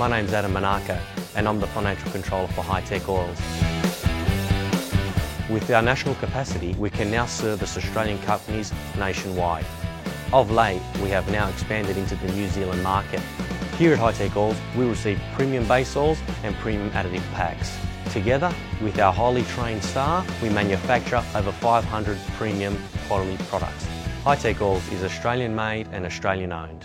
My name's Adam Monaco and I'm the Financial Controller for Hi-Tech Oils. With our national capacity, we can now service Australian companies nationwide. Of late, we have now expanded into the New Zealand market. Here at Hi-Tech Oils, we receive premium base oils and premium additive packs. Together, with our highly trained staff, we manufacture over 500 premium quality products. Hi-Tech Oils is Australian made and Australian owned.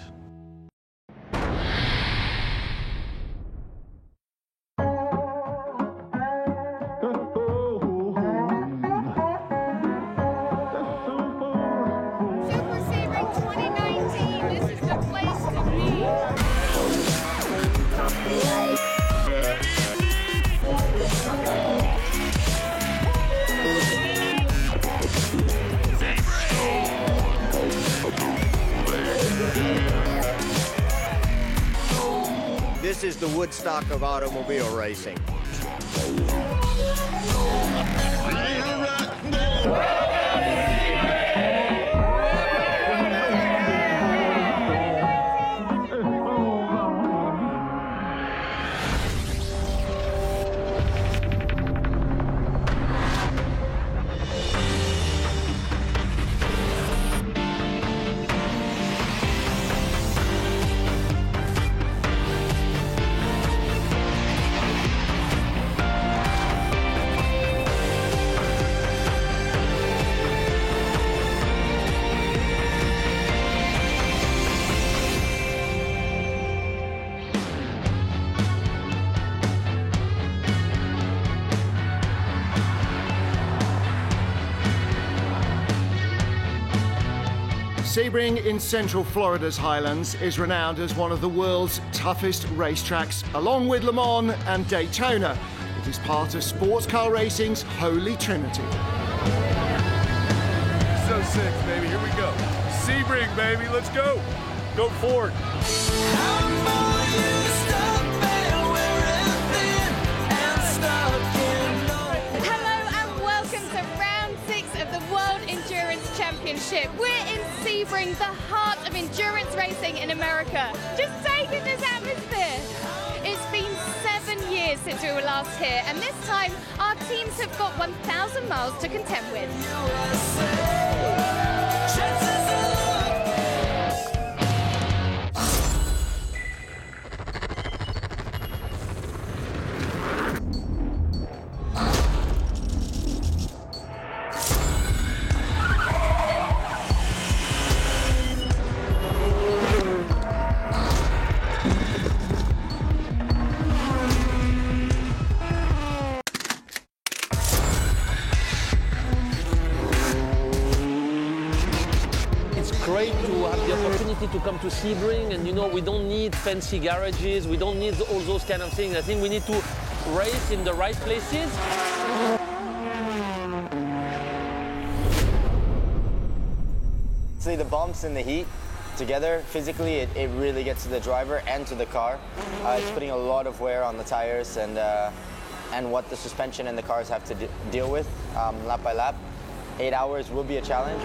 This is the Woodstock of automobile racing. Sebring in Central Florida's Highlands is renowned as one of the world's toughest racetracks, along with Le Mans and Daytona. It is part of sports car racing's holy trinity. So sick, baby. Here we go. Sebring, baby. Let's go. Go Ford. Championship. We're in Sebring, the heart of endurance racing in America. Just take in this atmosphere. It's been 7 years since we were last here, and this time our teams have got 1,000 miles to contend with. Great to have the opportunity to come to Sebring, and you know, we don't need fancy garages, we don't need all those kind of things. I think we need to race in the right places. See the bumps and the heat together, physically it really gets to the driver and to the car. It's putting a lot of wear on the tires and what the suspension and the cars have to deal with lap by lap. 8 hours will be a challenge.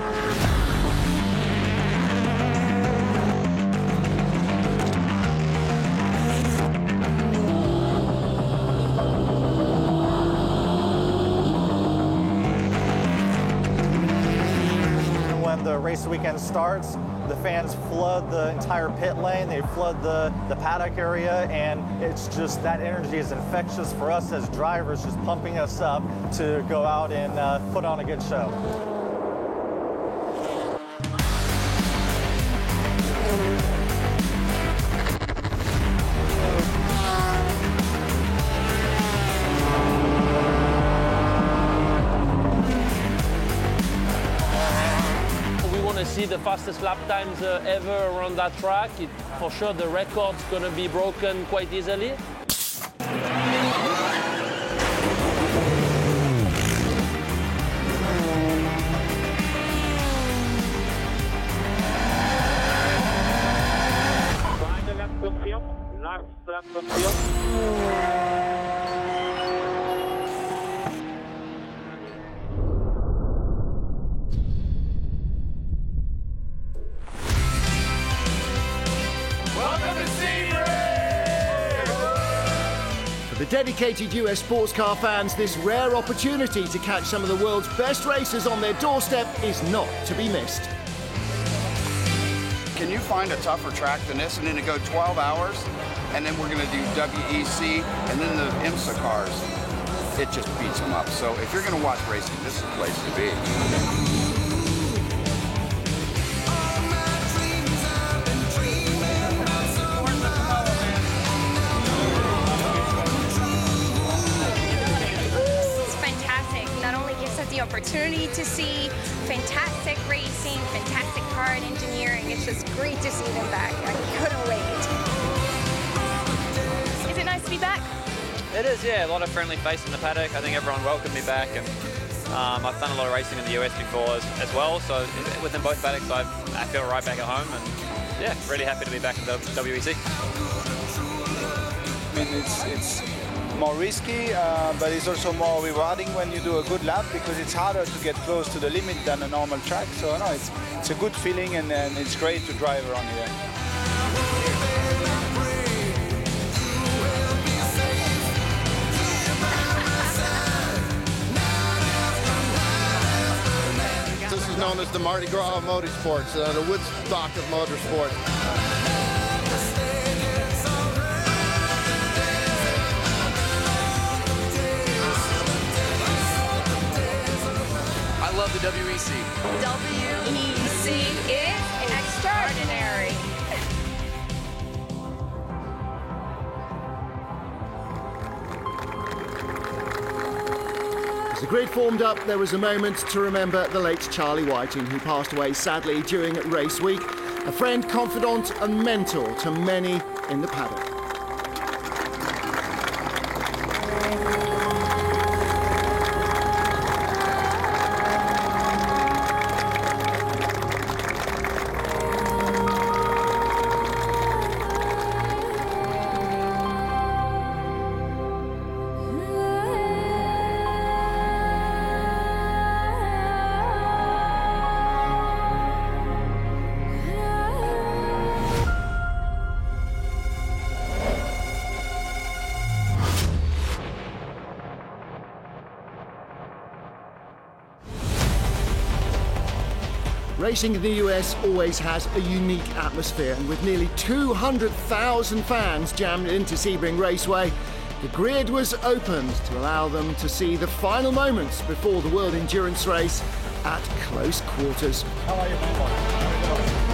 The race weekend starts, the fans flood the entire pit lane, they flood the paddock area, and it's just, that energy is infectious for us as drivers, just pumping us up to go out and put on a good show. See the fastest lap times ever around that track. For sure the record's going to be broken quite easily. Welcome to Sebring! the dedicated US sports car fans, this rare opportunity to catch some of the world's best racers on their doorstep is not to be missed. Can you find a tougher track than this? And then to go 12 hours, and then we're going to do WEC, and then the IMSA cars. It just beats them up. So if you're going to watch racing, this is the place to be. The opportunity to see fantastic racing, fantastic car and engineering. It's just great to see them back. I couldn't wait. Is it nice to be back? It is, yeah. A lot of friendly face in the paddock. I think everyone welcomed me back, and I've done a lot of racing in the US before as well. So within both paddocks, I feel right back at home, and yeah, really happy to be back in the WEC. I mean, it's more risky, but it's also more rewarding when you do a good lap, because it's harder to get close to the limit than a normal track. So no, it's a good feeling, and it's great to drive around here. This is known as the Mardi Gras of motorsports, the Woodstock of motorsport. I love the WEC. WEC is extraordinary. As the grid formed up, there was a moment to remember the late Charlie Whiting, who passed away sadly during race week. A friend, confidant and mentor to many in the paddock. Racing in the US always has a unique atmosphere, and with nearly 200,000 fans jammed into Sebring Raceway, the grid was opened to allow them to see the final moments before the World Endurance Race at close quarters. How are you, man?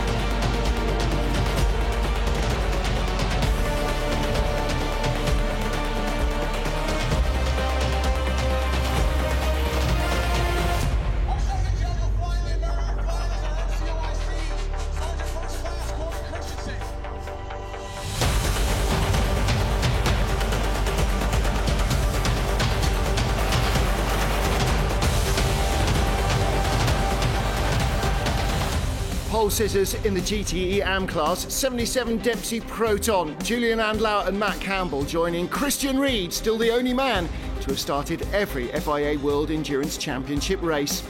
Pole sitters in the GTE AM class, 77 Dempsey Proton, Julian Andlau and Matt Campbell joining Christian Reed, still the only man to have started every FIA World Endurance Championship race.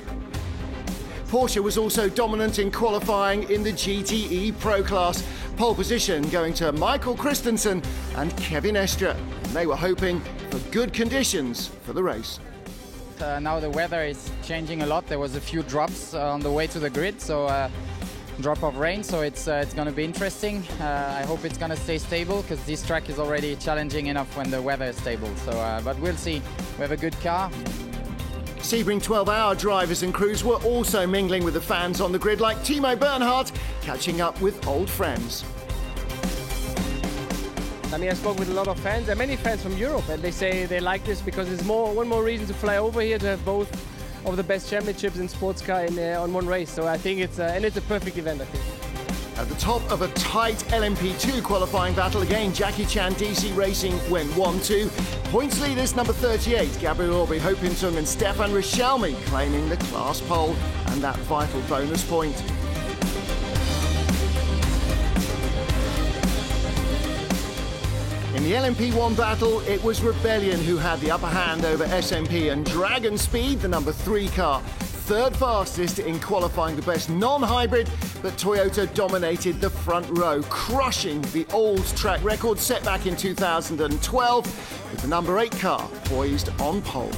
Porsche was also dominant in qualifying in the GTE Pro class. Pole position going to Michael Christensen and Kevin Estre. They were hoping for good conditions for the race. Now the weather is changing a lot. There was a few drops on the way to the grid, so drop of rain, so it's going to be interesting. I hope it's going to stay stable, because this track is already challenging enough when the weather is stable. So, but we'll see. We have a good car. Sebring 12-hour drivers and crews were also mingling with the fans on the grid, like Timo Bernhard, catching up with old friends. I mean, I spoke with a lot of fans, and many fans from Europe, and they say they like this because it's one more reason to fly over here to have both of the best championships in sports car on one race. So I think it's a perfect event, I think. At the top of a tight LMP2 qualifying battle, again Jackie Chan DC Racing went 1-2. Points leaders number 38, Gabriel Orbi Hopintung and Stefan Richelme claiming the class pole and that vital bonus point. In the LMP1 battle, it was Rebellion who had the upper hand over SMP, and Dragon Speed, the number 3 car, third fastest in qualifying the best non-hybrid, but Toyota dominated the front row, crushing the old track record set back in 2012 with the number 8 car poised on pole.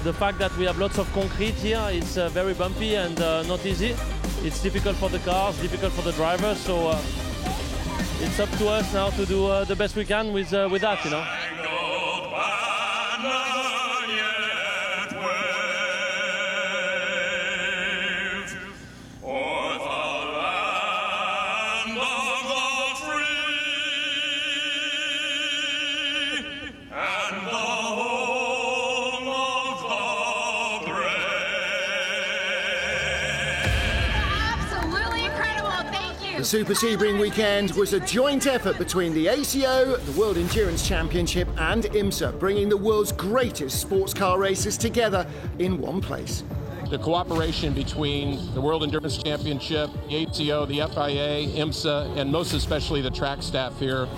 The fact that we have lots of concrete here is very bumpy and not easy. It's difficult for the cars, difficult for the drivers, so it's up to us now to do the best we can with that, you know. The Super Sebring weekend was a joint effort between the ACO, the World Endurance Championship and IMSA, bringing the world's greatest sports car racers together in one place. The cooperation between the World Endurance Championship, the ACO, the FIA, IMSA, and most especially the track staff here,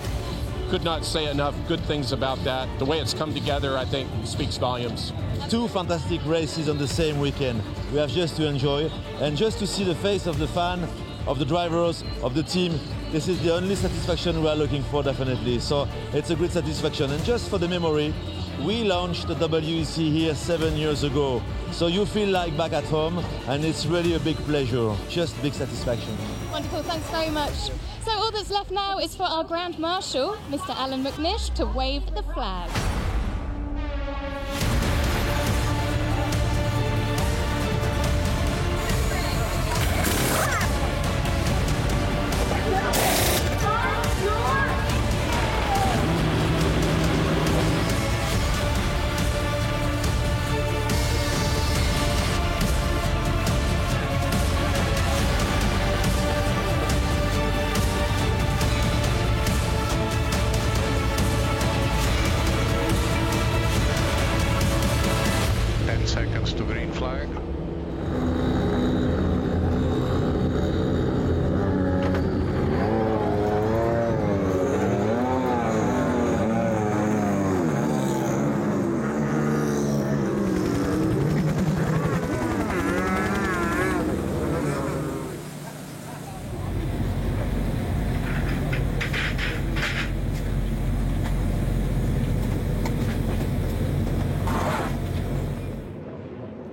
could not say enough good things about that. The way it's come together, I think, speaks volumes. Two fantastic races on the same weekend. We have just to enjoy and just to see the face of the fan, of the drivers, of the team. This is the only satisfaction we are looking for, definitely. So it's a great satisfaction. And just for the memory, we launched the WEC here 7 years ago. So you feel like back at home, and it's really a big pleasure, just big satisfaction. Wonderful, thanks very much. So all that's left now is for our Grand Marshal, Mr. Alan McNish, to wave the flag. Seconds to green flag.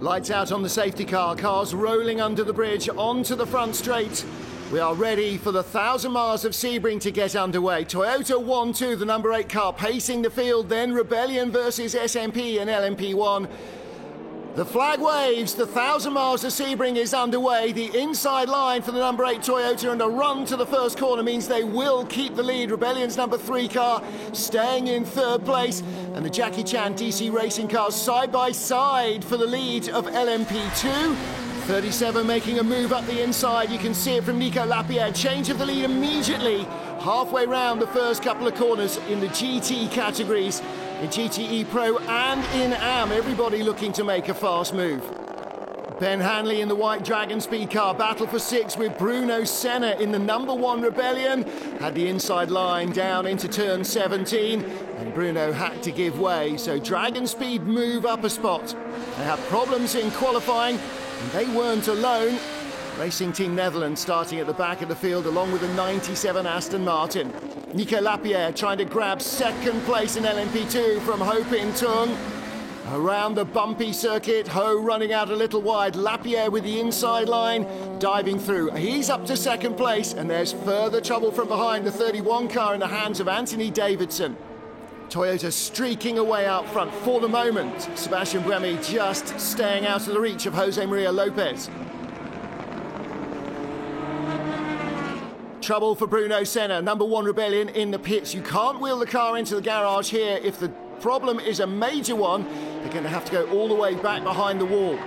Lights out on the safety car, cars rolling under the bridge onto the front straight. We are ready for the 1,000 miles of Sebring to get underway. Toyota 1-2, the number 8 car, pacing the field, then Rebellion versus SMP and LMP1. The flag waves, the 1,000 miles of Sebring is underway. The inside line for the number 8 Toyota, and a run to the first corner means they will keep the lead. Rebellion's number 3 car staying in third place, and the Jackie Chan DC Racing cars side by side for the lead of LMP2. 37 making a move up the inside. You can see it from Nico Lapierre. Change of the lead immediately, halfway round the first couple of corners in the GT categories. In GTE Pro and in AM, everybody looking to make a fast move. Ben Hanley in the white Dragon Speed car, battle for 6 with Bruno Senna in the number 1 Rebellion. Had the inside line down into turn 17, and Bruno had to give way, so Dragon Speed move up a spot. They had problems in qualifying, and they weren't alone. Racing Team Netherlands starting at the back of the field along with the 97 Aston Martin. Nico Lapierre trying to grab second place in LMP2 from Ho Pin Tung. Around the bumpy circuit, Ho running out a little wide. Lapierre with the inside line, diving through. He's up to second place, and there's further trouble from behind. The 31 car in the hands of Anthony Davidson. Toyota streaking away out front for the moment. Sebastian Buemi just staying out of the reach of Jose Maria Lopez. Trouble for Bruno Senna, number 1 Rebellion in the pits. You can't wheel the car into the garage here. If the problem is a major one, they're going to have to go all the way back behind the wall.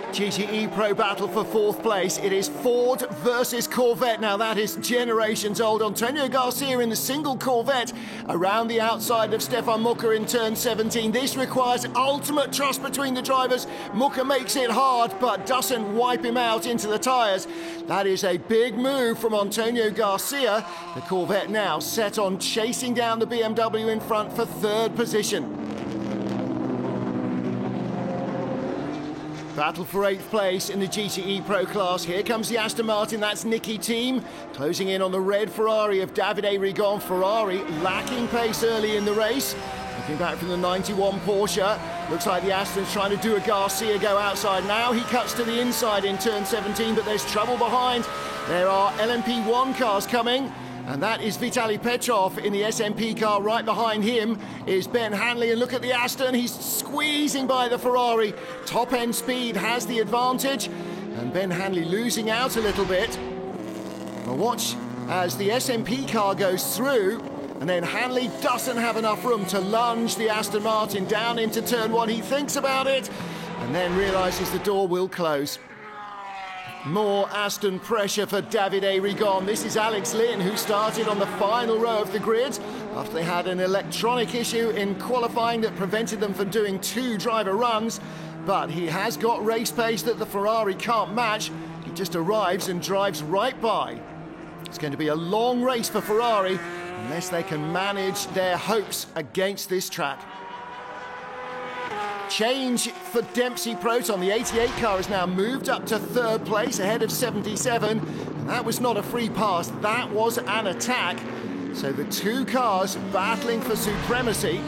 GTE Pro battle for 4th place. It is Ford versus Corvette. Now that is generations old. Antonio Garcia in the single Corvette around the outside of Stefan Mucker in turn 17. This requires ultimate trust between the drivers. Mucker makes it hard but doesn't wipe him out into the tyres. That is a big move from Antonio Garcia. The Corvette now set on chasing down the BMW in front for 3rd position. Battle for 8th place in the GTE Pro class. Here comes the Aston Martin, that's Niki team. Closing in on the red Ferrari of Davide Rigon. Ferrari lacking pace early in the race. Looking back from the 91 Porsche. Looks like the Aston's trying to do a Garcia go outside. Now he cuts to the inside in turn 17, but there's trouble behind. There are LMP1 cars coming. And that is Vitaly Petrov in the SMP car. Right behind him is Ben Hanley. And look at the Aston. He's squeezing by the Ferrari. Top end speed has the advantage. And Ben Hanley losing out a little bit. Well, watch as the SMP car goes through. And then Hanley doesn't have enough room to lunge the Aston Martin down into turn 1. He thinks about it and then realises the door will close. More Aston pressure for Davide Rigon. This is Alex Lynn, who started on the final row of the grid after they had an electronic issue in qualifying that prevented them from doing 2 driver runs. But he has got race pace that the Ferrari can't match. He just arrives and drives right by. It's going to be a long race for Ferrari unless they can manage their hopes against this track. Change for Dempsey Proton. The 88 car has now moved up to 3rd place ahead of 77. And that was not a free pass, that was an attack. So the 2 cars battling for supremacy.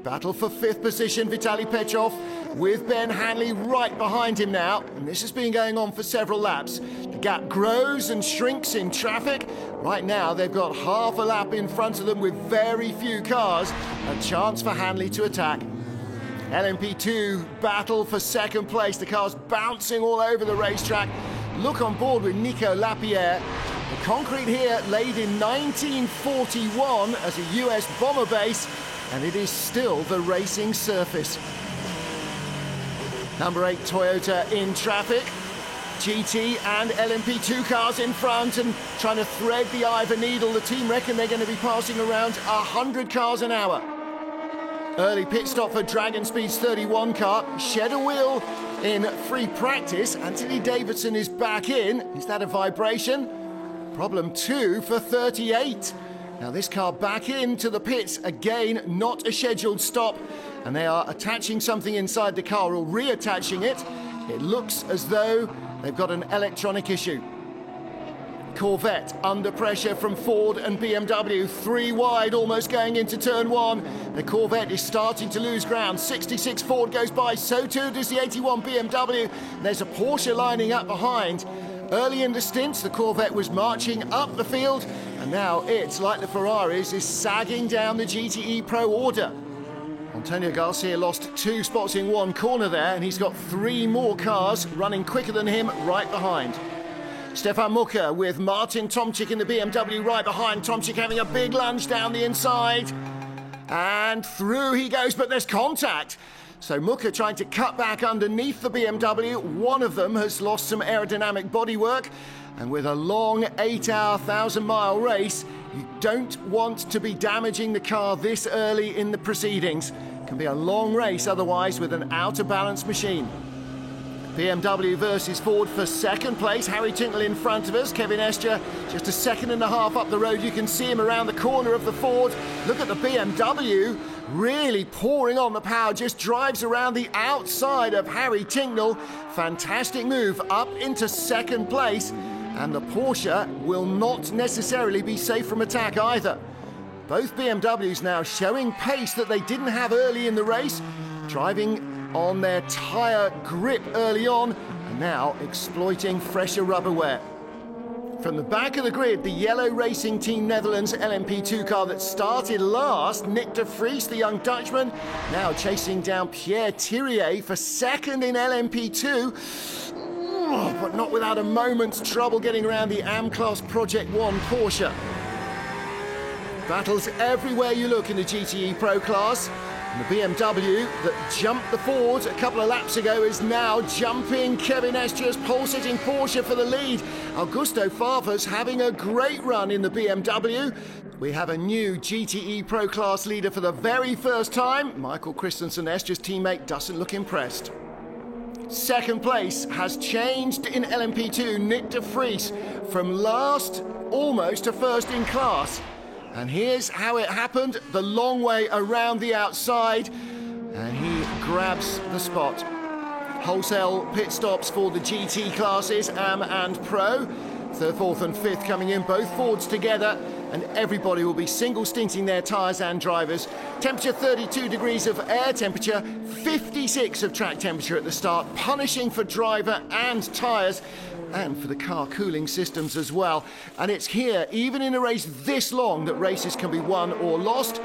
Battle for 5th position, Vitaly Petrov with Ben Hanley right behind him now. And this has been going on for several laps. The gap grows and shrinks in traffic. Right now they've got half a lap in front of them with very few cars. A chance for Hanley to attack. LMP2 battle for 2nd place. The car's bouncing all over the racetrack. Look on board with Nico Lapierre. The concrete here laid in 1941 as a US bomber base, and it is still the racing surface. Number 8 Toyota in traffic. GT and LMP2 cars in front and trying to thread the eye of a needle. The team reckon they're going to be passing around 100 cars an hour. Early pit stop for Dragon Speed's 31 car. Shed a wheel in free practice. Anthony Davidson is back in. Is that a vibration? Problem 2 for 38. Now this car back into the pits. Again, not a scheduled stop. And they are attaching something inside the car or reattaching it. It looks as though they've got an electronic issue. Corvette under pressure from Ford and BMW. 3 wide, almost going into turn 1. The Corvette is starting to lose ground. 66 Ford goes by, so too does the 81 BMW. There's a Porsche lining up behind. Early in the stints, the Corvette was marching up the field, and now it's, like the Ferraris, is sagging down the GTE Pro order. Antonio Garcia lost 2 spots in 1 corner there, and he's got 3 more cars running quicker than him right behind. Stefan Mucker with Martin Tomczyk in the BMW right behind. Tomczyk having a big lunge down the inside. And through he goes, but there's contact. So Mucker trying to cut back underneath the BMW. One of them has lost some aerodynamic bodywork. And with a long 8-hour, 1,000-mile race, you don't want to be damaging the car this early in the proceedings. It can be a long race otherwise with an out-of-balance machine. BMW versus Ford for 2nd place. Harry Tincknell in front of us. Kevin Estre just a 1.5 seconds up the road. You can see him around the corner of the Ford. Look at the BMW really pouring on the power. Just drives around the outside of Harry Tincknell. Fantastic move up into 2nd place. And the Porsche will not necessarily be safe from attack either. Both BMWs now showing pace that they didn't have early in the race. Driving on their tyre grip early on, and now exploiting fresher rubber wear. From the back of the grid, the Yellow Racing Team Netherlands LMP2 car that started last, Nick de Vries, the young Dutchman, now chasing down Pierre Thirier for 2nd in LMP2, but not without a moment's trouble getting around the AM-Class Project 1 Porsche. Battles everywhere you look in the GTE Pro class. And the BMW that jumped the Ford a couple of laps ago is now jumping Kevin Estre's pole-sitting Porsche for the lead. Augusto Farfus having a great run in the BMW. We have a new GTE Pro class leader for the very first time. Michael Christensen, Estre's teammate, doesn't look impressed. 2nd place has changed in LMP2. Nick de Vries from last almost to 1st in class. And here's how it happened, the long way around the outside, and he grabs the spot. Wholesale pit stops for the GT classes, AM and Pro. Third, fourth and fifth coming in, both Fords together, and everybody will be single stinting their tyres and drivers. Temperature 32 degrees of air temperature, 56 of track temperature at the start, punishing for driver and tyres and for the car cooling systems as well. And it's here, even in a race this long, that races can be won or lost.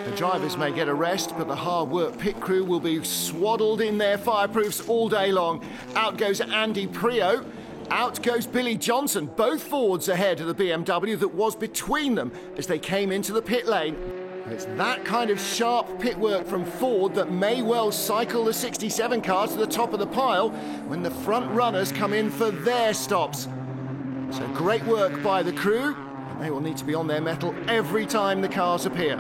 The drivers may get a rest, but the hard work pit crew will be swaddled in their fireproofs all day long. Out goes Andy Priaulx. Out goes Billy Johnson, both Fords ahead of the BMW that was between them as they came into the pit lane. And it's that kind of sharp pit work from Ford that may well cycle the 67 cars to the top of the pile when the front runners come in for their stops. So great work by the crew, and they will need to be on their mettle every time the cars appear.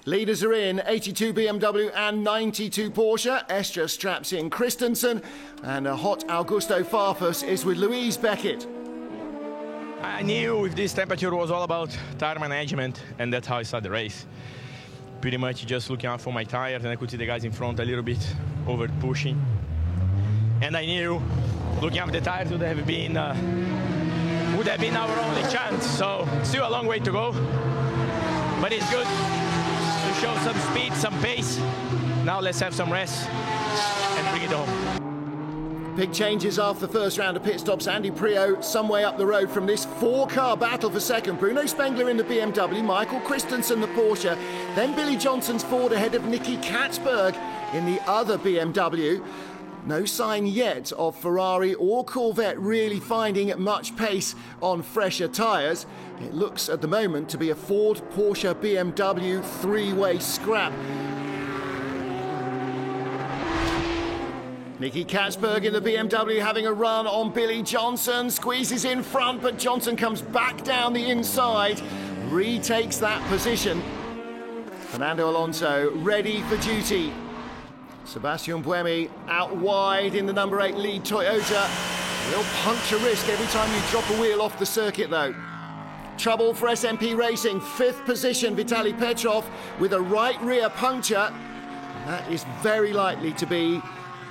Leaders are in, 82 BMW and 92 Porsche. Estre straps in Christensen, and a hot Augusto Farfus is with Louise Beckett. I knew with this temperature it was all about tire management, and that's how I started the race. Pretty much just looking out for my tires, and I could see the guys in front a little bit over pushing. And I knew looking at the tires would have been our only chance. So still a long way to go, but it's good to show some speed, some pace. Now let's have some rest and bring it home. Big changes after the first round of pit stops. Andy Priaulx some way up the road from this four-car battle for second. Bruno Spengler in the BMW, Michael Christensen the Porsche, then Billy Johnson's Ford ahead of Nicky Katzberg in the other BMW. No sign yet of Ferrari or Corvette really finding much pace on fresher tyres. It looks at the moment to be a Ford, Porsche, BMW three-way scrap. Nicky Katzberg in the BMW having a run on Billy Johnson, squeezes in front, but Johnson comes back down the inside, retakes that position. Fernando Alonso ready for duty. Sebastian Buemi out wide in the number 8 lead Toyota. Real puncture risk every time you drop a wheel off the circuit though. Trouble for SMP Racing, 5th position Vitaly Petrov with a right rear puncture. That is very likely to be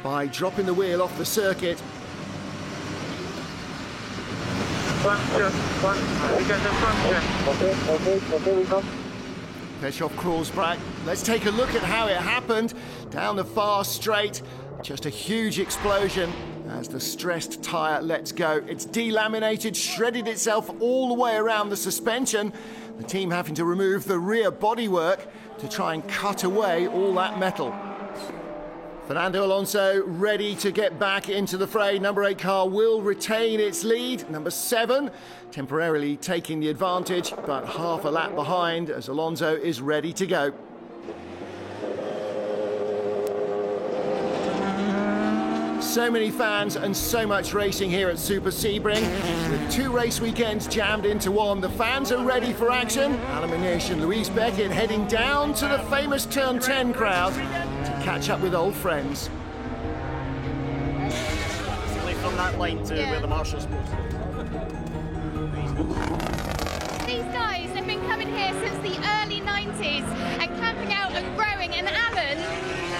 by dropping the wheel off the circuit. Petrov crawls back. Let's take a look at how it happened. Down the far straight, just a huge explosion as the stressed tyre lets go. It's delaminated, shredded itself all the way around the suspension. The team having to remove the rear bodywork to try and cut away all that metal. Fernando Alonso ready to get back into the fray. Number 8 car will retain its lead. Number 7 temporarily taking the advantage, but half a lap behind as Alonso is ready to go. So many fans and so much racing here at Super Sebring. With 2 race weekends jammed into one, the fans are ready for action. Alan Manish and Louise Beckett heading down to the famous Turn 10 crowd to catch up with old friends. From that lane to where the marshal's supposed to. These guys have been coming here since the early 90s and camping out and growing, and Alan,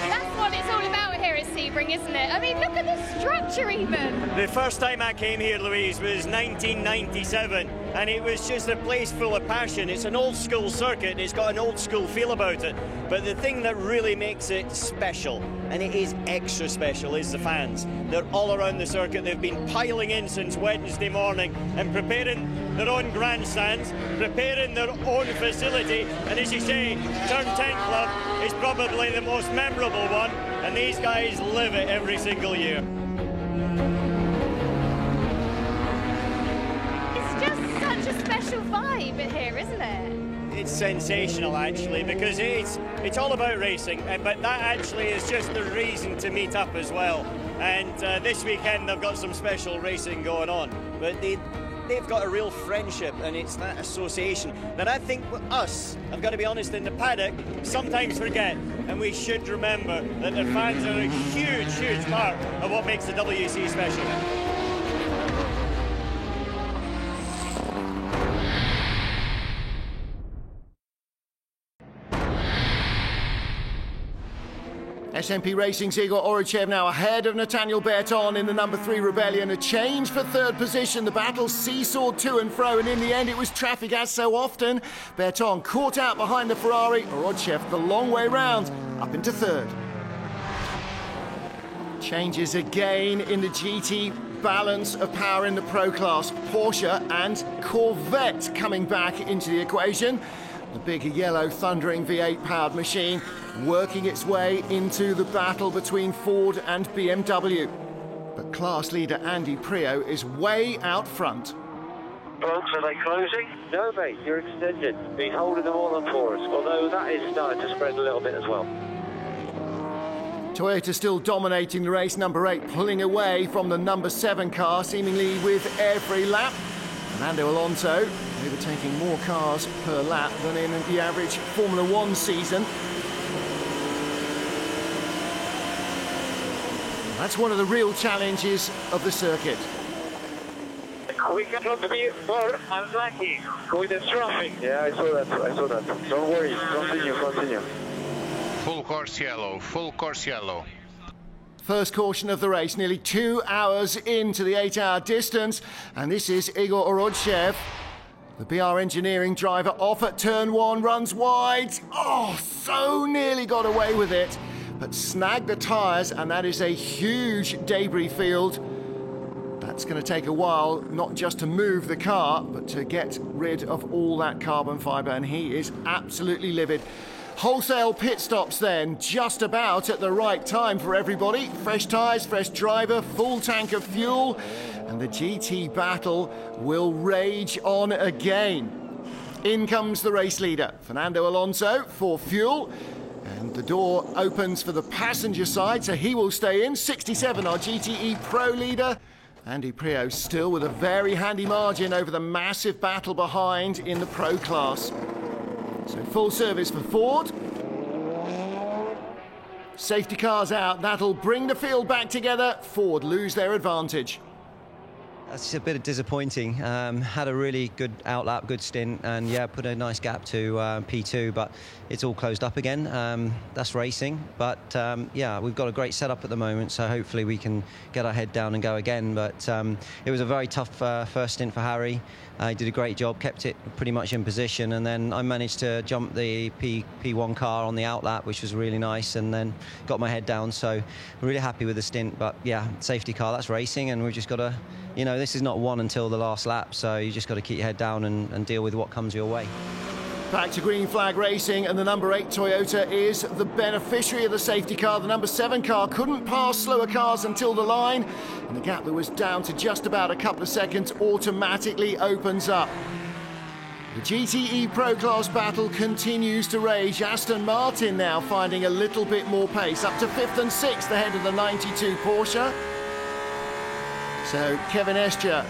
that's what it's all about here at Sebring, isn't it? I mean, look at the structure even. The first time I came here, Louise, was 1997, and it was just a place full of passion. It's an old school circuit, and it's got an old school feel about it. But the thing that really makes it special, and it is extra special, is the fans. They're all around the circuit. They've been piling in since Wednesday morning and preparing their own grandstands, preparing their own facility. And as you say, Turn 10 Club is probably the most memorable one, and these guys live it every single year. It's just such a special vibe here, isn't it? It's sensational, actually, because it's all about racing, but that actually is just the reason to meet up as well. And this weekend they've got some special racing going on, but they've got a real friendship, and it's that association that I think us, I've got to be honest, in the paddock sometimes forget, and we should remember that their fans are a huge, huge part of what makes the WEC special. SMP Racing's Igor Orochev now ahead of Nathaniel Berton in the number 3 Rebellion. A change for third position. The battle seesawed to and fro, and in the end it was traffic as so often. Berton caught out behind the Ferrari. Orochev the long way round, up into third. Changes again in the GT balance of power in the Pro class. Porsche and Corvette coming back into the equation. The big yellow thundering V8 powered machine working its way into the battle between Ford and BMW. But class leader Andy Priaulx is way out front. Folks, are they closing? No, mate, you're extended. He's holding them all up for us, although that is starting to spread a little bit as well. Toyota still dominating the race, number 8 pulling away from the number 7 car seemingly with every lap. Fernando Alonso overtaking more cars per lap than in the average Formula 1 season. That's one of the real challenges of the circuit. We cannot be more unlucky with the traffic. Yeah, I saw that. Don't worry, continue. Full course yellow, full course yellow. First caution of the race, nearly 2 hours into the 8-hour distance, and this is Igor Orochev. The BR Engineering driver off at turn 1, runs wide. Oh, so nearly got away with it, but snagged the tyres, and that is a huge debris field. That's going to take a while, not just to move the car, but to get rid of all that carbon fibre, and he is absolutely livid. Wholesale pit stops then, just about at the right time for everybody. Fresh tyres, fresh driver, full tank of fuel, and the GT battle will rage on again. In comes the race leader, Fernando Alonso, for fuel. And the door opens for the passenger side, so he will stay in. 67, our GTE Pro leader. Andy Priaulx still with a very handy margin over the massive battle behind in the Pro class. So full service for Ford. Safety cars out, that'll bring the field back together. Ford lose their advantage. That's a bit disappointing. Had a really good outlap, good stint, and yeah, put a nice gap to P2, but it's all closed up again. That's racing, but yeah, we've got a great setup at the moment, so hopefully we can get our head down and go again. But it was a very tough first stint for Harry. He did a great job, kept it pretty much in position, and then I managed to jump the P1 car on the outlap, which was really nice, and then got my head down. So really happy with the stint, but yeah, safety car, that's racing, and we've just got to, you know, this is not won until the last lap, so you just got to keep your head down and deal with what comes your way. Back to green flag racing, and the number 8 Toyota is the beneficiary of the safety car. The number 7 car couldn't pass slower cars until the line, and the gap that was down to just about a couple of seconds automatically opens up. The GTE Pro Class battle continues to rage. Aston Martin now finding a little bit more pace, up to 5th and 6th ahead of the 92 Porsche. So Kevin Estre,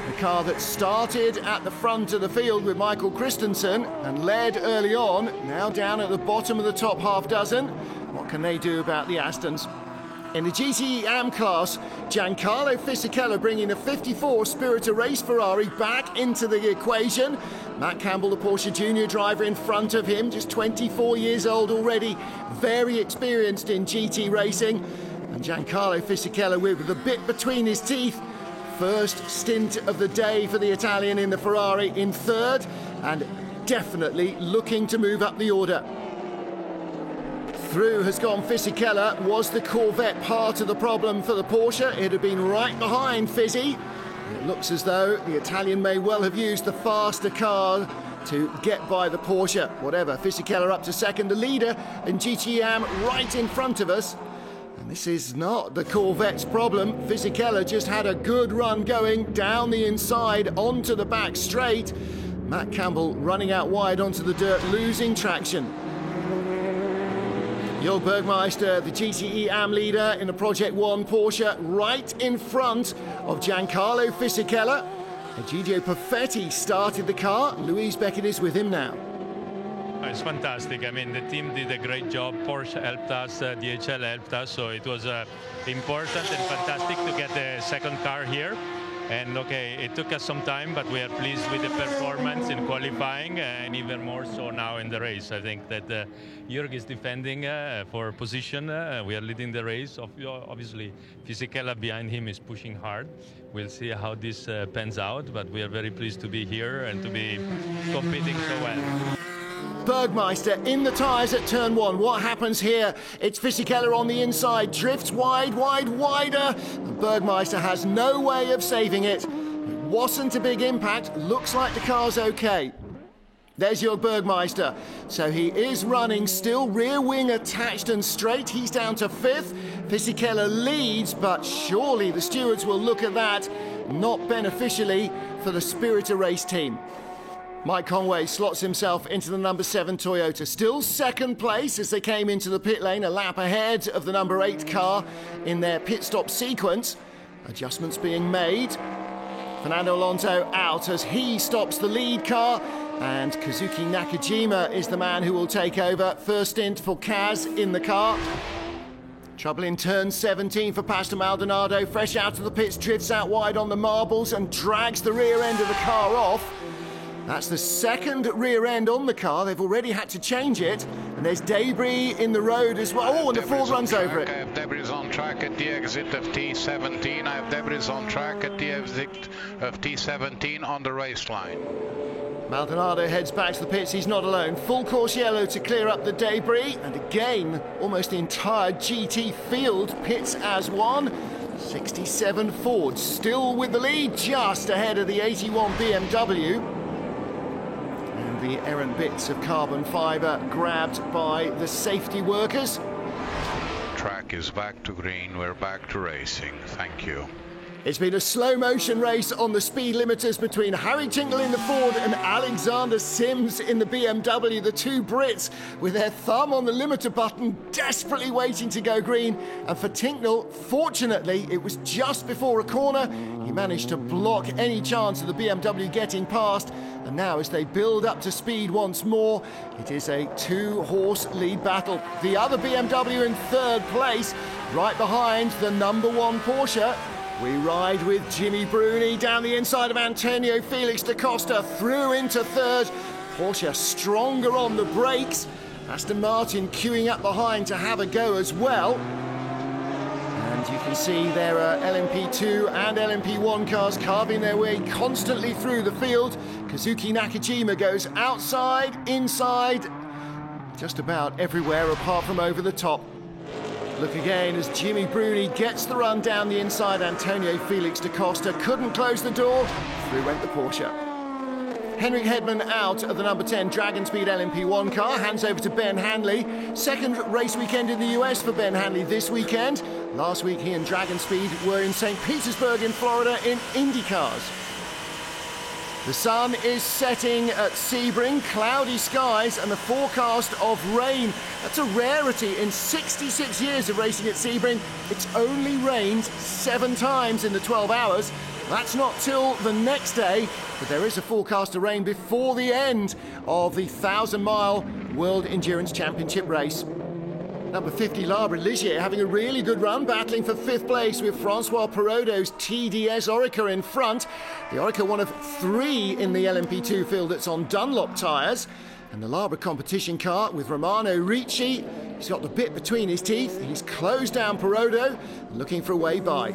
the car that started at the front of the field with Michael Christensen and led early on, now down at the bottom of the top half dozen. What can they do about the Astons? In the GTE AM class, Giancarlo Fisichella bringing the 54 Spirit of Race Ferrari back into the equation. Matt Campbell, the Porsche Junior driver, in front of him, just 24 years old already, very experienced in GT racing. And Giancarlo Fisichella with a bit between his teeth. First stint of the day for the Italian in the Ferrari, in third, and definitely looking to move up the order. Through has gone Fisichella. Was the Corvette part of the problem for the Porsche? It had been right behind Fizzy. It looks as though the Italian may well have used the faster car to get by the Porsche. Whatever, Fisichella up to second, the leader in GTM right in front of us. And this is not the Corvette's problem. Fisichella just had a good run going down the inside onto the back straight. Matt Campbell running out wide onto the dirt, losing traction. Jörg Bergmeister, the GTE AM leader in the Project One Porsche, right in front of Giancarlo Fisichella. Egidio Perfetti started the car. Louise Beckett is with him now. It's fantastic. I mean, the team did a great job. Porsche helped us, DHL helped us, so it was important and fantastic to get the second car here. And okay, it took us some time, but we are pleased with the performance in qualifying, and even more so now in the race. I think that Jörg is defending for position. We are leading the race. Obviously, Fisichella behind him is pushing hard. We'll see how this pans out, but we are very pleased to be here and to be competing so well. Bergmeister in the tyres at turn 1. What happens here? It's Fisichella on the inside, drifts wider. And Bergmeister has no way of saving it. It wasn't a big impact. Looks like the car's okay. There's Jörg Bergmeister. So he is running still, rear wing attached and straight. He's down to 5th. Fisichella leads, but surely the stewards will look at that not beneficially for the Spirit of Race team. Mike Conway slots himself into the number 7 Toyota. Still second place as they came into the pit lane, a lap ahead of the number 8 car in their pit stop sequence. Adjustments being made. Fernando Alonso out as he stops the lead car, and Kazuki Nakajima is the man who will take over. First stint for Kaz in the car. Trouble in turn 17 for Pastor Maldonado. Fresh out of the pits, drifts out wide on the marbles and drags the rear end of the car off. That's the second rear end on the car. They've already had to change it. And there's debris in the road as well. Oh, and the Ford runs over it. I have debris on track at the exit of T17. I have debris on track at the exit of T17 on the race line. Maldonado heads back to the pits. He's not alone. Full course yellow to clear up the debris. And again, almost the entire GT field pits as one. 67 Ford still with the lead, just ahead of the 81 BMW. The errant bits of carbon fibre grabbed by the safety workers. Track is back to green, we're back to racing. Thank you. It's been a slow motion race on the speed limiters between Harry Tincknell in the Ford and Alexander Sims in the BMW, the two Brits with their thumb on the limiter button, desperately waiting to go green. And for Tincknell, fortunately, it was just before a corner. He managed to block any chance of the BMW getting past. And now as they build up to speed once more, it is a two-horse lead battle. The other BMW in third place, right behind the number 1 Porsche. We ride with Jimmy Bruni down the inside of Antonio Felix da Costa, through into third. Porsche stronger on the brakes. Aston Martin queuing up behind to have a go as well. And you can see there are LMP2 and LMP1 cars carving their way constantly through the field. Kazuki Nakajima goes outside, inside, just about everywhere apart from over the top. Look again as Jimmy Bruni gets the run down the inside. Antonio Felix da Costa couldn't close the door. Through went the Porsche. Henrik Hedman out of the number 10 Dragon Speed LMP1 car, hands over to Ben Hanley. Second race weekend in the US for Ben Hanley this weekend. Last week he and Dragon Speed were in St. Petersburg in Florida in Indy cars. The sun is setting at Sebring, cloudy skies and the forecast of rain. That's a rarity in 66 years of racing at Sebring. It's only rained 7 times in the 12 hours. That's not till the next day, but there is a forecast of rain before the end of the 1,000-mile World Endurance Championship race. Number 50, Labre Ligier, having a really good run, battling for 5th place with Francois Perraudot's TDS Oreca in front. The Oreca, one of 3 in the LMP2 field that's on Dunlop tyres. And the Labre competition car with Romano Ricci. He's got the bit between his teeth. He's closed down Perraudot, looking for a way by.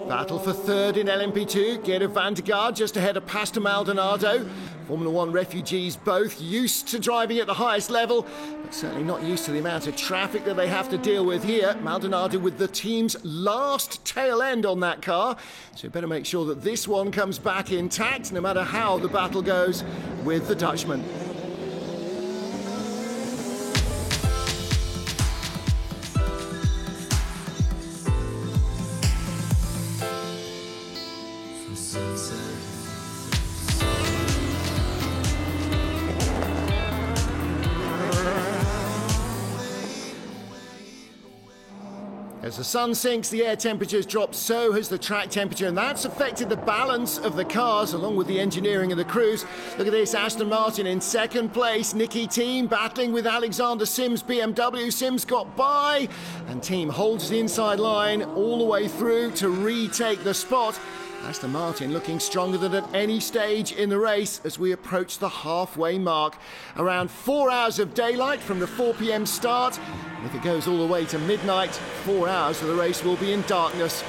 Battle for 3rd in LMP2. Geert van der Gaard just ahead of Pastor Maldonado. Formula 1 refugees both used to driving at the highest level, but certainly not used to the amount of traffic that they have to deal with here. Maldonado with the team's last tail end on that car, so better make sure that this one comes back intact, no matter how the battle goes with the Dutchman. As the sun sinks, the air temperatures drop, so has the track temperature, and that's affected the balance of the cars along with the engineering of the crews. Look at this, Aston Martin in 2nd place, Nicky Team battling with Alexander Sims BMW. Sims got by, and Team holds the inside line all the way through to retake the spot. Aston Martin looking stronger than at any stage in the race as we approach the halfway mark. Around 4 hours of daylight from the 4 p.m. start. If it goes all the way to midnight, 4 hours of the race will be in darkness.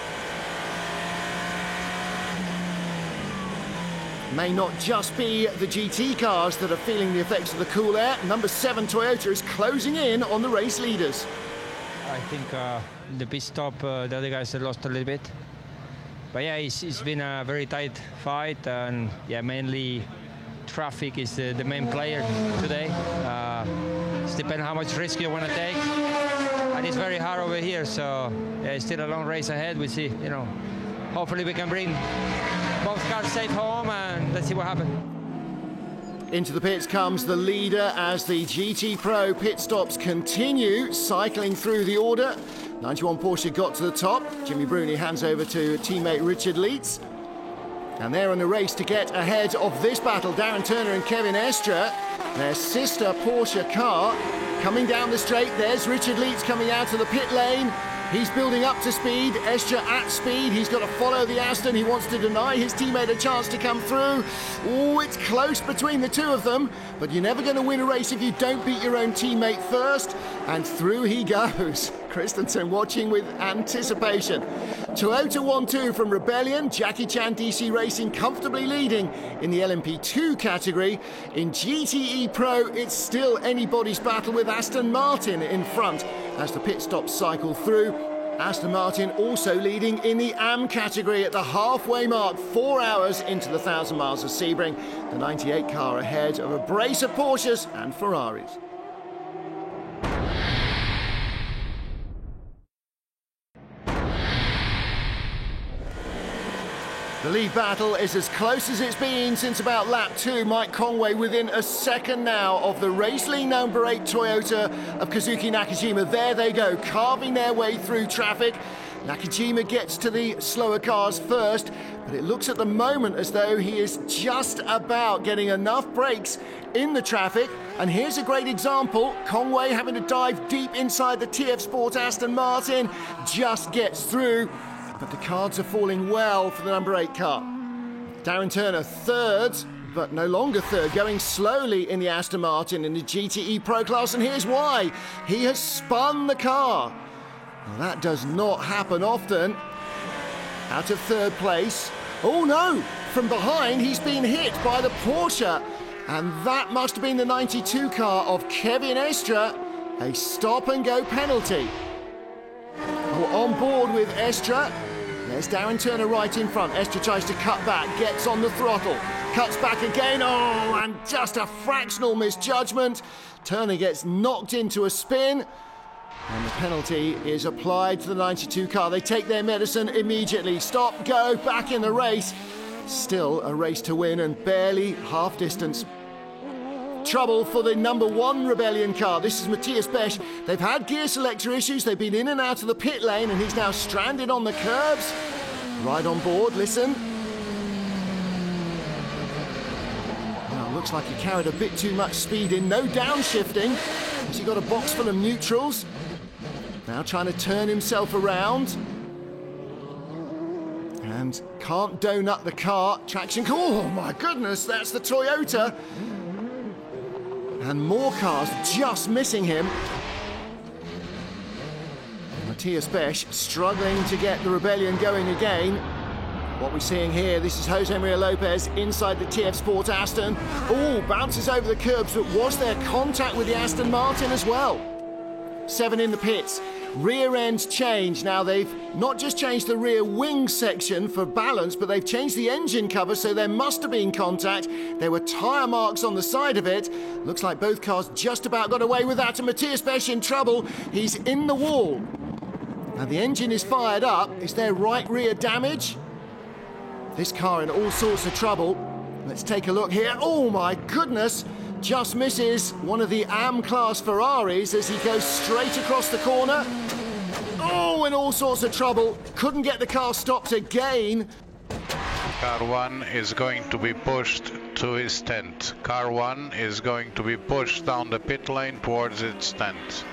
May not just be the GT cars that are feeling the effects of the cool air. Number 7 Toyota is closing in on the race leaders. I think the pit stop, the other guys have lost a little bit. But yeah, it's been a very tight fight, and yeah, mainly traffic is the main player today. It depends how much risk you want to take, and it's very hard over here. So yeah, it's still a long race ahead. We see, you know, hopefully we can bring both cars safe home, and let's see what happens. Into the pits comes the leader as the GT Pro pit stops continue, cycling through the order. 91 Porsche got to the top. Jimmy Bruni hands over to teammate Richard Lietz. And they're in a race to get ahead of this battle. Darren Turner and Kevin Estre, their sister Porsche car, coming down the straight. There's Richard Lietz coming out of the pit lane. He's building up to speed. Estre at speed. He's got to follow the Aston. He wants to deny his teammate a chance to come through. Oh, it's close between the two of them, but you're never going to win a race if you don't beat your own teammate first. And through he goes. Christensen watching with anticipation. Toyota 1-2 from Rebellion. Jackie Chan DC Racing comfortably leading in the LMP2 category. In GTE Pro, it's still anybody's battle with Aston Martin in front as the pit stops cycle through. Aston Martin also leading in the AM category at the halfway mark, 4 hours into the 1,000 miles of Sebring. The 98 car ahead of a brace of Porsches and Ferraris. The lead battle is as close as it's been since about lap 2. Mike Conway within a second now of the race-leading number 8 Toyota of Kazuki Nakajima. There they go, carving their way through traffic. Nakajima gets to the slower cars first, but it looks at the moment as though he is just about getting enough brakes in the traffic. And here's a great example. Conway having to dive deep inside the TF Sport Aston Martin, just gets through. But the cards are falling well for the number 8 car. Darren Turner third, but no longer third, going slowly in the Aston Martin in the GTE Pro class, and here's why. He has spun the car. Well, that does not happen often. Out of third place. Oh no! From behind, he's been hit by the Porsche. And that must have been the 92 car of Kevin Estre. A stop-and-go penalty. Oh, on board with Estre. There's Darren Turner right in front. Estre tries to cut back, gets on the throttle, cuts back again. Oh, and just a fractional misjudgment. Turner gets knocked into a spin, and the penalty is applied to the 92 car. They take their medicine immediately. Stop, go, back in the race. Still a race to win and barely half distance. Trouble for the number 1 Rebellion car. This is Matthias Besch. They've had gear selector issues. They've been in and out of the pit lane, and he's now stranded on the curbs. Right on board, listen. Well, looks like he carried a bit too much speed in. No downshifting. Has he got a box full of neutrals? Now trying to turn himself around. And can't donut the car. Traction. Oh my goodness, that's the Toyota. And more cars just missing him. Matthias Besch struggling to get the Rebellion going again. What we're seeing here, this is Jose Maria Lopez inside the TF Sport Aston. Oh, bounces over the curbs, but was there contact with the Aston Martin as well? 7 in the pits. Rear end change. Now they've not just changed the rear wing section for balance, but they've changed the engine cover, so there must have been contact. There were tyre marks on the side of it. Looks like both cars just about got away with that, and Matthias Besch in trouble. He's in the wall. Now the engine is fired up. Is there right rear damage? This car in all sorts of trouble. Let's take a look here. Oh my goodness! Just misses one of the AM class Ferraris as he goes straight across the corner. Oh, in all sorts of trouble. Couldn't get the car stopped again. Car 1 is going to be pushed to his tent. Car 1 is going to be pushed down the pit lane towards its tent.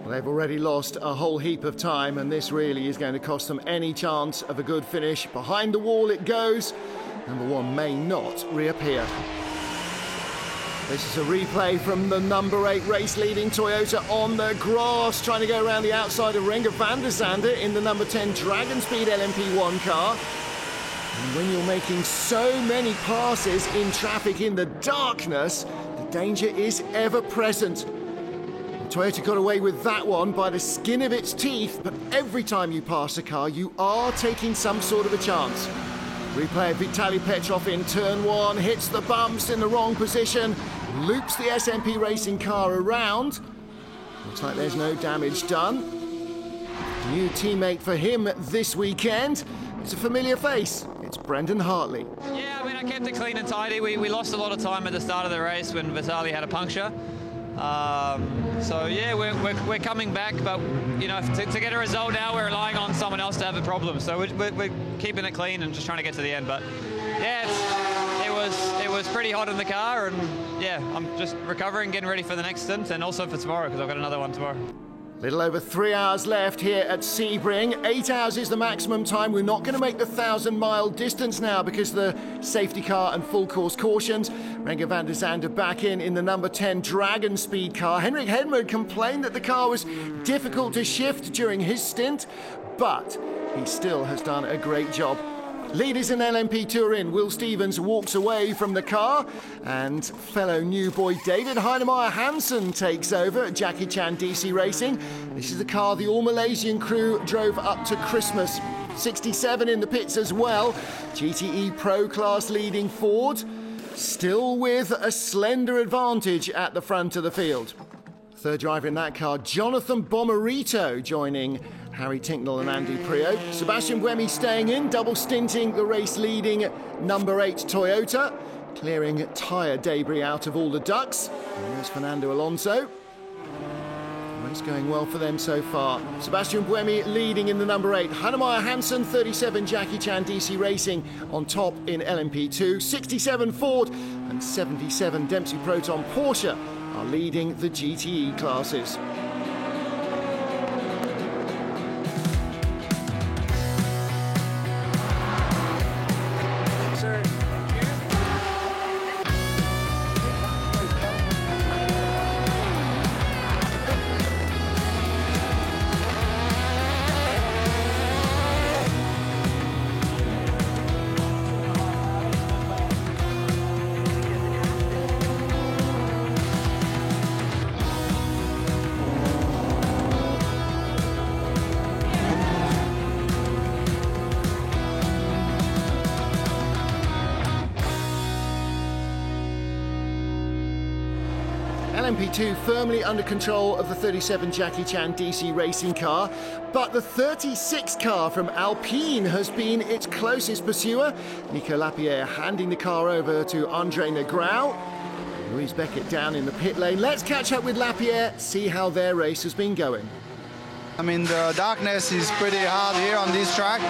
Well, they've already lost a whole heap of time, and this really is going to cost them any chance of a good finish. Behind the wall it goes. Number 1 may not reappear. This is a replay from the number 8 race-leading Toyota on the grass, trying to go around the outside of Renger van der Zande in the number 10 Dragon Speed LMP1 car. And when you're making so many passes in traffic in the darkness, the danger is ever present. Toyota got away with that one by the skin of its teeth, but every time you pass a car, you are taking some sort of a chance. Replay of Vitaly Petrov in turn 1, hits the bumps in the wrong position, loops the SMP Racing car around. Looks like there's no damage done. New teammate for him this weekend. It's a familiar face. It's Brendan Hartley. Yeah, I mean, I kept it clean and tidy. We lost a lot of time at the start of the race when Vitaly had a puncture. So yeah, we're coming back, but you know, to get a result now, we're relying on someone else to have a problem. So we're keeping it clean and just trying to get to the end. But yeah, it was pretty hot in the car, and yeah, I'm just recovering, getting ready for the next stint, and also for tomorrow because I've got another one tomorrow. Little over 3 hours left here at Sebring. 8 hours is the maximum time. We're not going to make the 1,000-mile distance now because the safety car and full course cautions. Renger van der Zande back in the number 10 Dragon Speed car. Henrik Hedman complained that the car was difficult to shift during his stint, but he still has done a great job. Leaders in LMP2 are in. Will Stevens walks away from the car, and fellow new boy David Heinemeier Hansen takes over at Jackie Chan DC Racing. This is the car the All-Malaysian crew drove up to Christmas. 67 in the pits as well. GTE Pro Class leading Ford, still with a slender advantage at the front of the field. Third driver in that car, Jonathan Bomarito, joining Harry Tincknell and Andy Priaulx. Sebastian Buemi staying in, double stinting the race-leading number 8 Toyota, clearing tyre debris out of all the ducts. And there's Fernando Alonso. Race going well for them so far. Sebastian Buemi leading in the number 8. Heinemeier Hansen, 37 Jackie Chan DC Racing on top in LMP2. 67 Ford and 77 Dempsey Proton Porsche are leading the GTE classes. LMP2 firmly under control of the 37 Jackie Chan DC Racing car, but the 36 car from Alpine has been its closest pursuer. Nico Lapierre handing the car over to Andre Negrão. Louise Beckett down in the pit lane. Let's catch up with Lapierre, see how their race has been going. I mean, the darkness is pretty hard here on this track,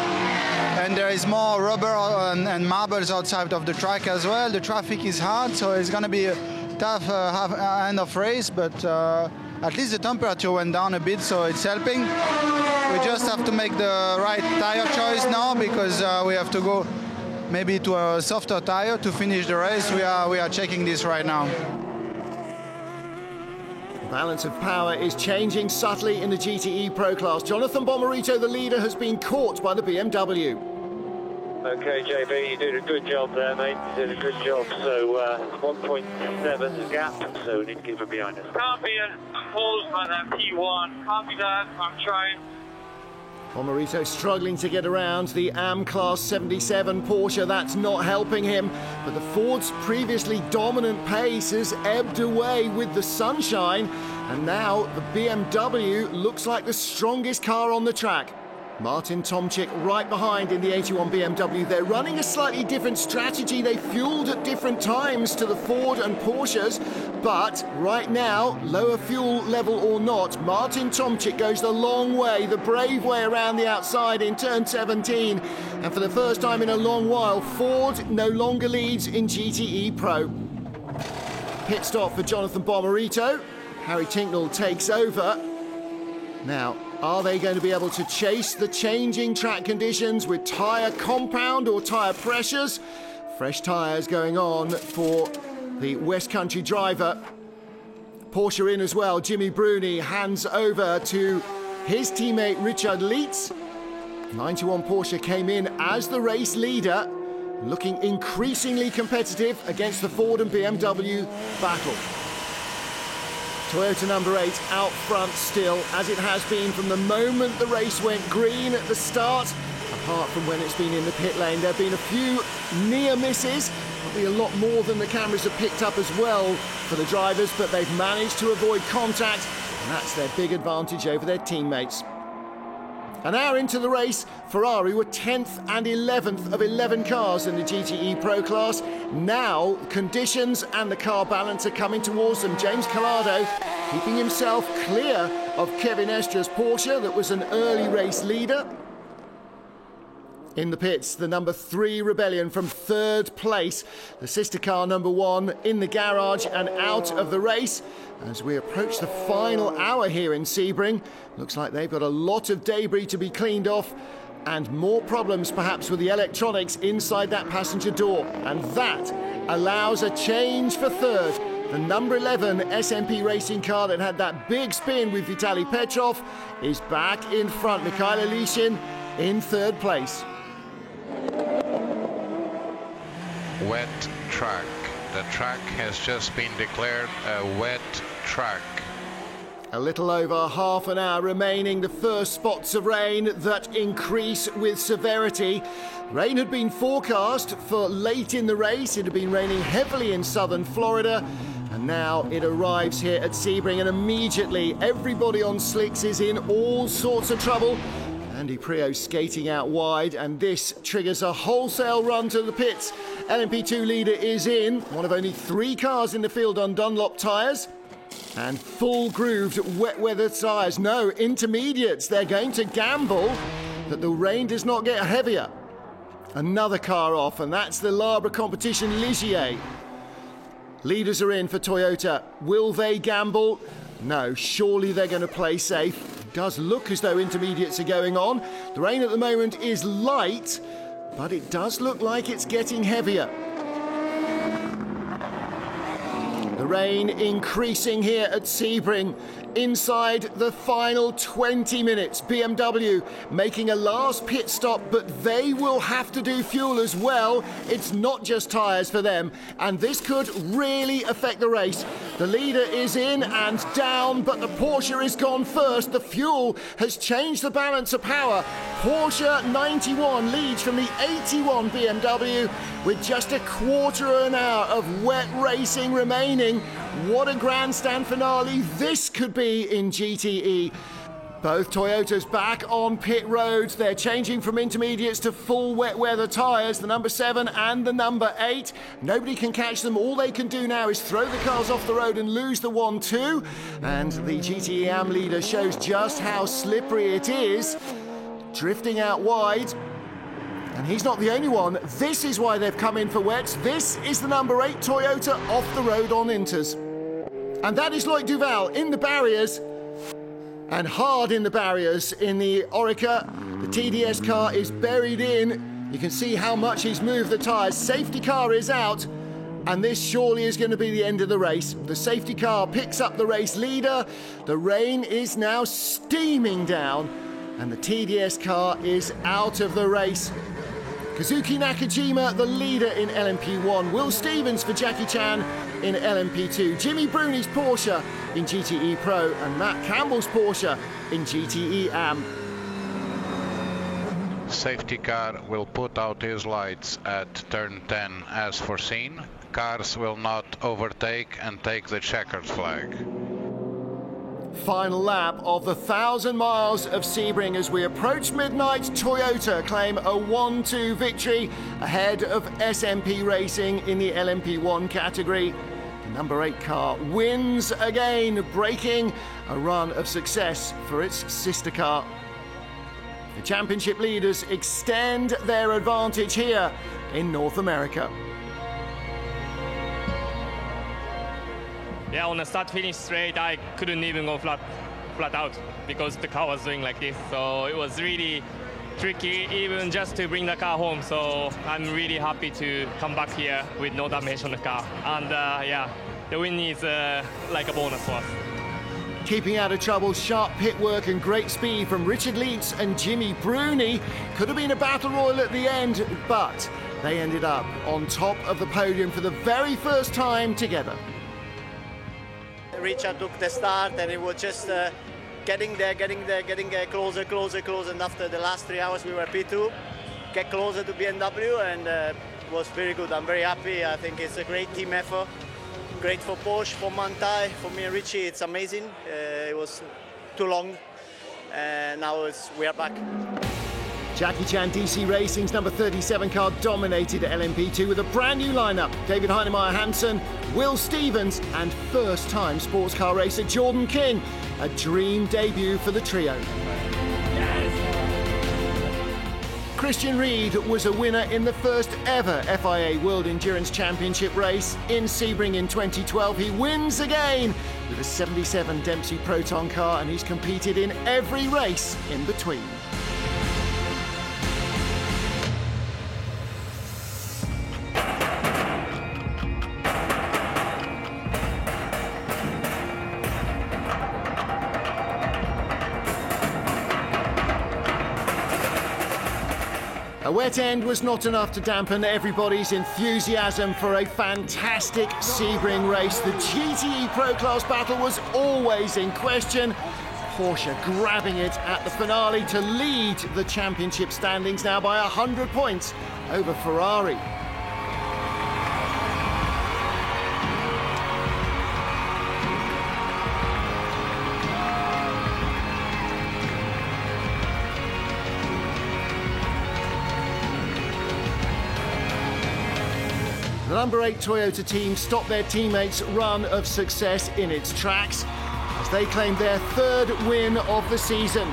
and there is more rubber and marbles outside of the track as well. The traffic is hard, so it's going to be a tough end of race, but at least the temperature went down a bit, so it's helping. We just have to make the right tire choice now, because we have to go maybe to a softer tire to finish the race. We are checking this right now. The balance of power is changing subtly in the GTE Pro Class. Jonathan Bomarito, the leader, has been caught by the BMW. Okay, JB, you did a good job there, mate. You did a good job. So 1.7 gap, so we need to keep it behind us. Can't be exposed by that P1. Can't be that. I'm trying. Bomarito struggling to get around the AM Class 77 Porsche. That's not helping him. But the Ford's previously dominant pace has ebbed away with the sunshine. And now the BMW looks like the strongest car on the track. Martin Tomczyk right behind in the 81 BMW. They're running a slightly different strategy. They fueled at different times to the Ford and Porsches, but right now, lower fuel level or not, Martin Tomczyk goes the long way, the brave way around the outside in turn 17. And for the first time in a long while, Ford no longer leads in GTE Pro. Pit stop for Jonathan Bomarito. Harry Tincknell takes over. Now, are they going to be able to chase the changing track conditions with tyre compound or tyre pressures? Fresh tyres going on for the West Country driver. Porsche in as well. Jimmy Bruni hands over to his teammate Richard Lietz. 91 Porsche came in as the race leader, looking increasingly competitive against the Ford and BMW battle. Toyota number 8 out front still, as it has been from the moment the race went green at the start. Apart from when it's been in the pit lane, there have been a few near misses, probably a lot more than the cameras have picked up as well for the drivers, but they've managed to avoid contact, and that's their big advantage over their teammates. An hour into the race, Ferrari were 10th and 11th of 11 cars in the GTE Pro class. Now, conditions and the car balance are coming towards them. James Calado keeping himself clear of Kevin Estra's Porsche that was an early race leader. In the pits, the number 3 Rebellion from 3rd place. The sister car number 1 in the garage and out of the race. As we approach the final hour here in Sebring, looks like they've got a lot of debris to be cleaned off and more problems perhaps with the electronics inside that passenger door. And that allows a change for 3rd. The number 11 SMP racing car that had that big spin with Vitaly Petrov is back in front. Mikhail Alishin in 3rd place. Wet track. The track has just been declared a wet track. A little over half an hour remaining. The first spots of rain that increase with severity. Rain had been forecast for late in the race. It had been raining heavily in southern Florida. And now it arrives here at Sebring, and immediately everybody on slicks is in all sorts of trouble. Andy Priaulx skating out wide, and this triggers a wholesale run to the pits. LMP2 leader is in, one of only 3 cars in the field on Dunlop tyres. And full grooved wet weather tyres. No, intermediates. They're going to gamble that the rain does not get heavier. Another car off, and that's the Labre competition Ligier. Leaders are in for Toyota. Will they gamble? No, surely they're going to play safe. It does look as though intermediates are going on. The rain at the moment is light, but it does look like it's getting heavier. The rain increasing here at Sebring. Inside the final 20 minutes, BMW making a last pit stop, but they will have to do fuel as well. It's not just tyres for them, and this could really affect the race. The leader is in and down, but the Porsche is gone first. The fuel has changed the balance of power. Porsche 91 leads from the 81 BMW with just a quarter of an hour of wet racing remaining. What a grandstand finale this could be in GTE. Both Toyotas back on pit roads. They're changing from intermediates to full wet weather tyres, the number 7 and the number 8. Nobody can catch them. All they can do now is throw the cars off the road and lose the 1-2. And the GTE AM leader shows just how slippery it is. Drifting out wide. And he's not the only one. This is why they've come in for wets. This is the number 8 Toyota off the road on Inters. And that is Loic Duval in the barriers. And hard in the barriers in the Oreca. The TDS car is buried in. You can see how much he's moved the tyres. Safety car is out. And this surely is going to be the end of the race. The safety car picks up the race leader. The rain is now steaming down. And the TDS car is out of the race. Kazuki Nakajima, the leader in LMP1. Will Stevens for Jackie Chan in LMP2. Jimmy Bruni's Porsche in GTE Pro. And Matt Campbell's Porsche in GTE AM. Safety car will put out his lights at turn 10 as foreseen. Cars will not overtake and take the checkered flag. Final lap of the 1,000 miles of Sebring. As we approach midnight, Toyota claim a 1-2 victory ahead of SMP Racing in the LMP1 category. The number 8 car wins again, breaking a run of success for its sister car. The championship leaders extend their advantage here in North America. Yeah, on the start finish straight, I couldn't even go flat. flat out because the car was doing like this. So it was really tricky even just to bring the car home. So I'm really happy to come back here with no damage on the car. And yeah, the win is like a bonus for us. Keeping out of trouble, sharp pit work and great speed from Richard Leeds and Jimmy Bruni. Could have been a battle royal at the end, but they ended up on top of the podium for the very first time together. Richard took the start and it was just getting there, closer. And after the last 3 hours we were P2, get closer to BMW, and it was very good. I'm very happy. I think it's a great team effort. Great for Porsche, for Manthey, for me and Richie. It's amazing. It was too long. Now we are back. Jackie Chan DC Racing's number 37 car dominated LMP2 with a brand new lineup. David Heinemeier Hansen, Will Stevens, and first-time sports car racer Jordan King. A dream debut for the trio. Christian Ried was a winner in the first ever FIA World Endurance Championship race in Sebring in 2012. He wins again with a 77 Dempsey Proton car, and he's competed in every race in between. A wet end was not enough to dampen everybody's enthusiasm for a fantastic Sebring race. The GTE Pro Class battle was always in question. Porsche grabbing it at the finale to lead the championship standings now by 100 points over Ferrari. The number 8 Toyota team stopped their teammates' run of success in its tracks as they claimed their third win of the season.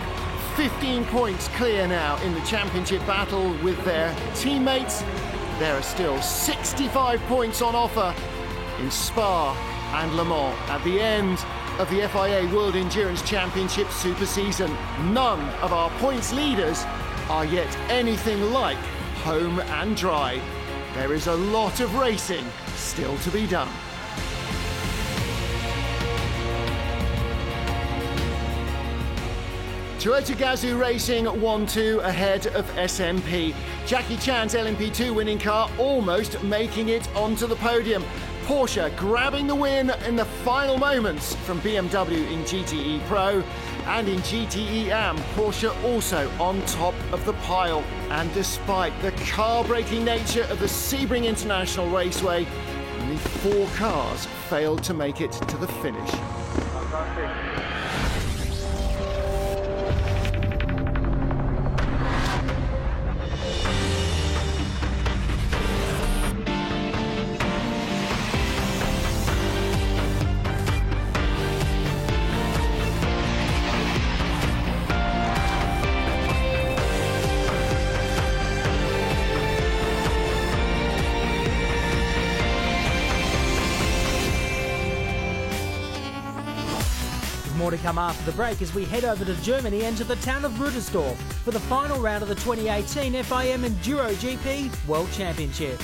15 points clear now in the championship battle with their teammates. There are still 65 points on offer in Spa and Le Mans at the end of the FIA World Endurance Championship Super Season. None of our points leaders are yet anything like home and dry. There is a lot of racing still to be done. Toyota Gazoo Racing 1-2 ahead of SMP. Jackie Chan's LMP2 winning car almost making it onto the podium. Porsche grabbing the win in the final moments from BMW in GTE Pro. And in GTE Am, Porsche also on top of the pile. And despite the car-breaking nature of the Sebring International Raceway, only 4 cars failed to make it to the finish. More to come after the break as we head over to Germany and to the town of Rüdersdorf for the final round of the 2018 FIM Enduro GP World Championship.